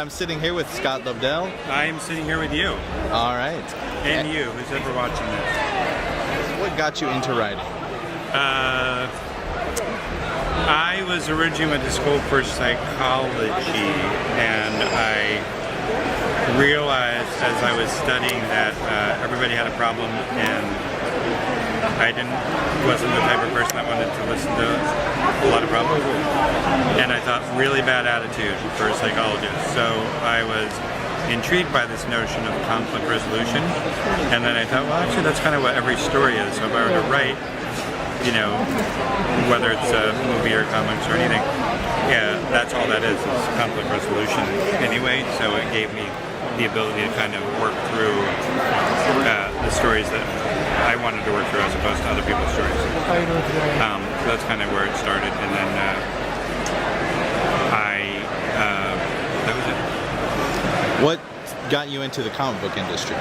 I'm sitting here with Scott Lobdell. I am sitting here with you. All right. And you, who's ever watching this. What got you into writing? I was originally went to school for psychology, and I realized as I was studying that everybody had a problem, and I wasn't the type of person that wanted to listen to a lot of problems, and I thought really bad attitude for a psychologist. So I was intrigued by this notion of conflict resolution, and then I thought, well, actually that's kind of what every story is. So if I were to write, you know, whether it's a movie or comics or anything, yeah, that's all that is conflict resolution anyway. So it gave me the ability to kind of work through the stories that I wanted to work through as opposed to other people's stories. So that's kind of where it started, and then that was it. What got you into the comic book industry?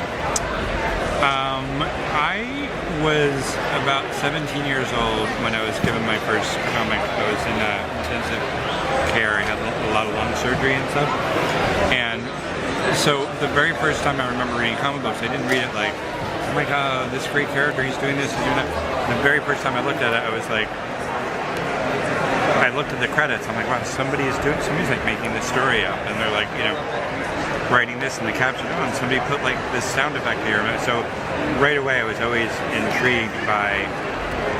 I was about 17 years old when I was given my first comic. I was in intensive care. I had a lot of lung surgery and stuff. And so the very first time I remember reading comic books, I didn't read it like, oh my god, this great character, he's doing this, he's doing that. And the very first time I looked at it, I was like, I looked at the credits, I'm like, wow, somebody's like making this story up. And they're like, you know, writing this in the caption, oh, and somebody put like this sound effect here. So right away I was always intrigued by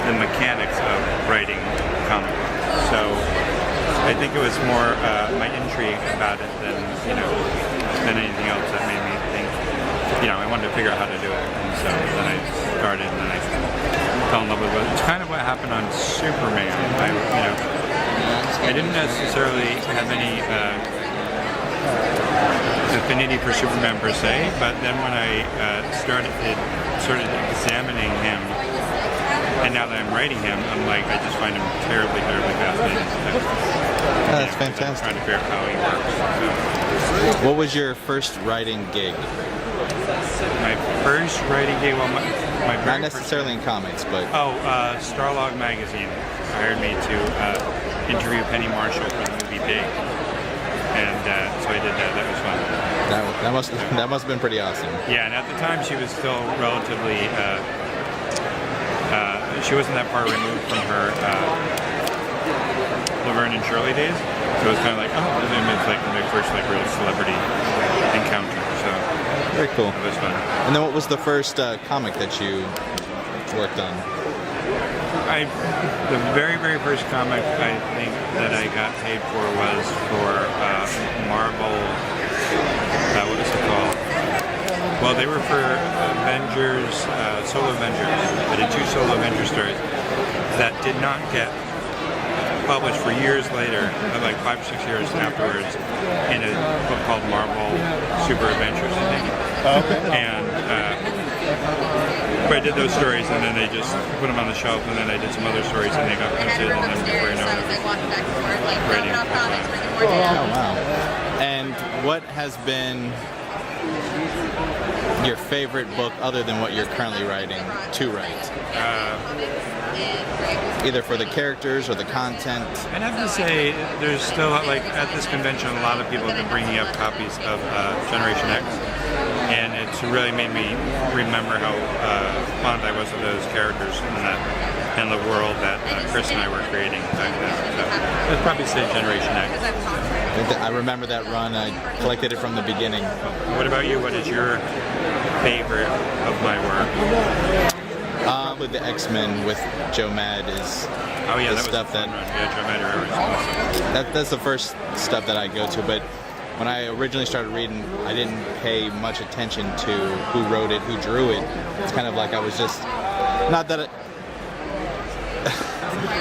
the mechanics of writing comic books. So I think it was more my intrigue about it than, you know, than anything else that made me think, you know, I wanted to figure out how to do it. And so then I started, and then I fell in love with it. It's kind of what happened on Superman. I didn't necessarily have any affinity for Superman per se, but then when I started examining him, and now that I'm writing him, I'm like, I just find him terribly, terribly fascinating. That's fantastic. I'm trying to figure out how he works. So. What was your first writing gig? My first writing gig, well, my very not necessarily in comics, but Starlog magazine hired me to interview Penny Marshall for the movie Big. And so I did that. That was fun. That must have been pretty awesome. Yeah, and at the time she was still relatively. She wasn't that far removed from her Laverne and Shirley days, so it was kind of like, oh, it's like my first like real celebrity encounter. So very cool. It was fun. And then what was the first comic that you worked on? The very, very first comic I think that I got paid for was for Marvel, what was it called? Well, they were for Avengers, Solo Avengers. I did 2 Solo Avengers stories that did not get published for years later, like 5 or 6 years afterwards, in a book called Marvel Super Adventures, I think. Okay. And but I did those stories, and then they just put them on the shelf, and then I did some other stories, and they got printed, and then before I know it, writing. Oh, wow. And what has been your favorite book, other than what you're currently writing, to write? Either for the characters or the content? I'd have to say there's still, like, at this convention, a lot of people have been bringing up copies of Generation X, and it's really made me remember how fond I was of those characters and the world that Chris and I were creating back then. So I'd probably say Generation X. I remember that run. I collected it from the beginning. What about you? What is your favorite of my work? Probably the X-Men with Joe Mad is the stuff that... Yeah, Joe Mad that's the first stuff that I go to, but when I originally started reading, I didn't pay much attention to who wrote it, who drew it. It's kind of like I was just... Not that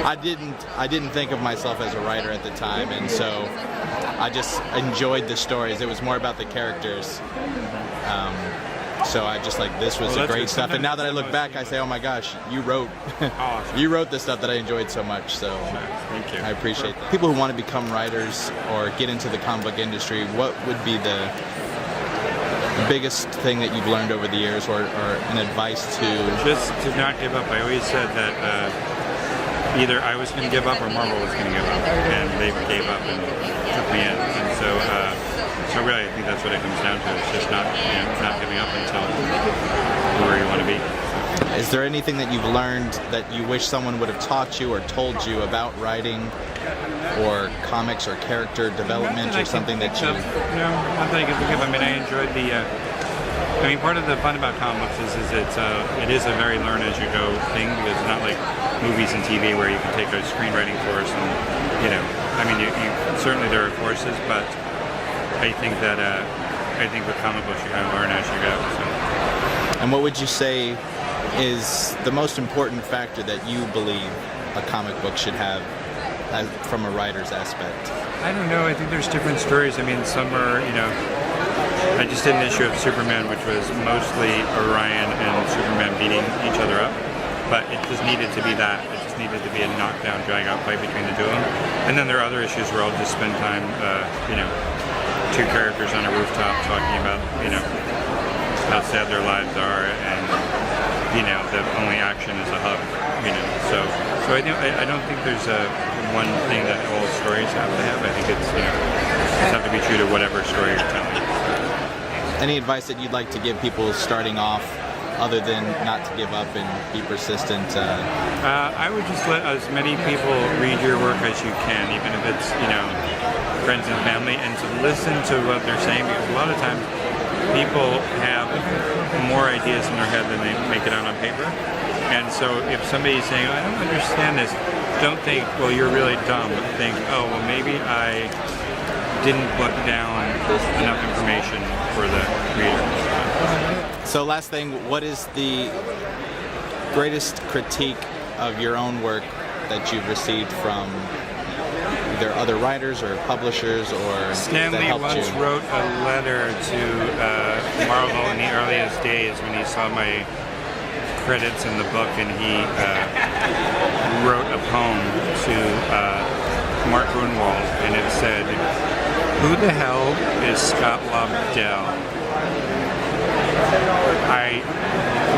I didn't think of myself as a writer at the time, and so I just enjoyed the stories. It was more about the characters. So I just like, this was great stuff. And now that I look back, I say, oh my gosh, you wrote you wrote the stuff that I enjoyed so much. So thank you. I appreciate that. People who want to become writers or get into the comic book industry, what would be the biggest thing that you've learned over the years, or an advice to... Just to not give up. I always said that either I was going to give up or Marvel was going to give up, and they gave up and took me in. And so So really, I think that's what it comes down to. It's just not giving up until where you want to be. Is there anything that you've learned that you wish someone would have taught you or told you about writing or comics or character development or something that you... No, not that I can think of. I mean, I enjoyed the... part of the fun about comic books is it is a very learn-as-you-go thing, because it's not like movies and TV where you can take a screenwriting course and, you certainly there are courses, but I think that with comic books you kind of learn as you go. So. And what would you say is the most important factor that you believe a comic book should have from a writer's aspect? I don't know. I think there's different stories. I mean, some are, I just did an issue of Superman, which was mostly Orion and Superman beating each other up, but it just needed to be that. It just needed to be a knockdown, drag-out fight between the two of them. And then there are other issues where I'll just spend time, two characters on a rooftop talking about, how sad their lives are, and the only action is a hug. So I don't think there's one thing that all stories have to have. I think it's just have to be true to whatever story you're telling. Any advice that you'd like to give people starting off, other than not to give up and be persistent? I would just let as many people read your work as you can, even if it's friends and family, and to listen to what they're saying, because a lot of times people have more ideas in their head than they make it out on paper. And so if somebody's saying, I don't understand this, don't think, well, you're really dumb. Think, oh, well, maybe I didn't put down enough information for the reader. So last thing, what is the greatest critique of your own work that you've received from either other writers or publishers or Stanley that helped once you? wrote a letter to Marvel in the earliest days when he saw my credits in the book, and he wrote a poem to Mark Grunwald, and it said, "Who the hell is Scott Lobdell?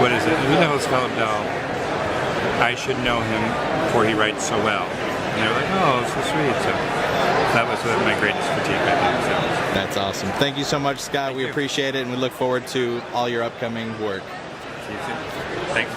What is it? Who the hell is Scott Lobdell? I should know him, for he writes so well." And they were like, "Oh, it's so sweet." So that was my greatest critique, I think. So. That's awesome. Thank you so much, Scott. We appreciate it, and we look forward to all your upcoming work. See you soon. Thanks.